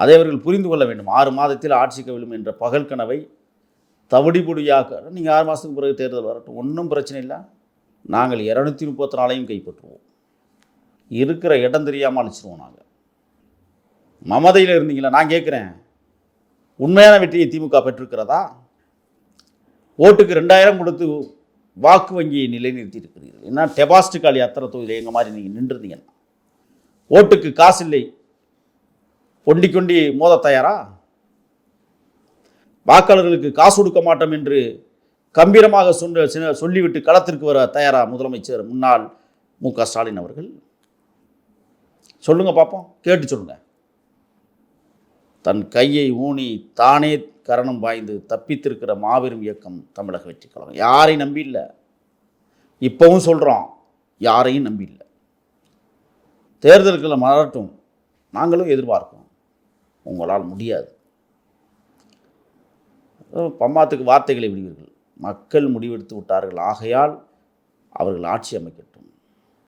அதை அவர்கள் புரிந்து கொள்ள வேண்டும். 6 மாதத்தில் ஆட்சி கவிழும் என்ற பகல் கனவை தவிடிபொடியாக நீங்கள் 6 மாதத்துக்கு பிறகு தேர்தல் வரட்டும், ஒன்றும் பிரச்சனை இல்லை. நாங்கள் 234ஐயும் கைப்பற்றுவோம். இருக்கிற இடம் தெரியாமல் அழிச்சிருவோம். நாங்கள் மமதையில் இருந்தீங்களா? நான் கேட்குறேன், உண்மையான வெற்றியை திமுக பெற்றிருக்கிறதா? ஓட்டுக்கு 2000 கொடுத்து வாக்கு வங்கியை நிலைநிறுத்தி இருக்கிறீர்கள். என்ன டெபாசிட் காலி அத்தனை தொகுதியில் எங்கள் மாதிரி நீங்கள் நின்றுருந்தீங்கன்னா, ஓட்டுக்கு காசு இல்லை, கொண்டி கொண்டி மோத தயாரா? வாக்காளர்களுக்கு காசு கொடுக்க மாட்டோம் என்று கம்பீரமாக சொல்லிவிட்டு களத்திற்கு வர தயாரா முதலமைச்சர் முன்னாள் மு.க. ஸ்டாலின் அவர்கள்? சொல்லுங்க பார்ப்போம், கேட்டு சொல்லுங்க. தன் கையை ஊனி தானே கரணம் பாய்ந்து தப்பித்திருக்கிற மாபெரும் இயக்கம் தமிழக வெற்றி கழகம். யாரையும் நம்பி இல்லை. இப்பவும் சொல்கிறோம், யாரையும் நம்பி இல்லை. தேர்தல்களை மலரட்டும், நாங்களும் எதிர்பார்க்கிறோம். உங்களால் முடியாது. பம்மாத்துக்கு வார்த்தைகளை விடுவீர்கள். மக்கள் முடிவெடுத்து விட்டார்கள். ஆகையால் அவர்கள் ஆட்சி அமைக்கட்டும்.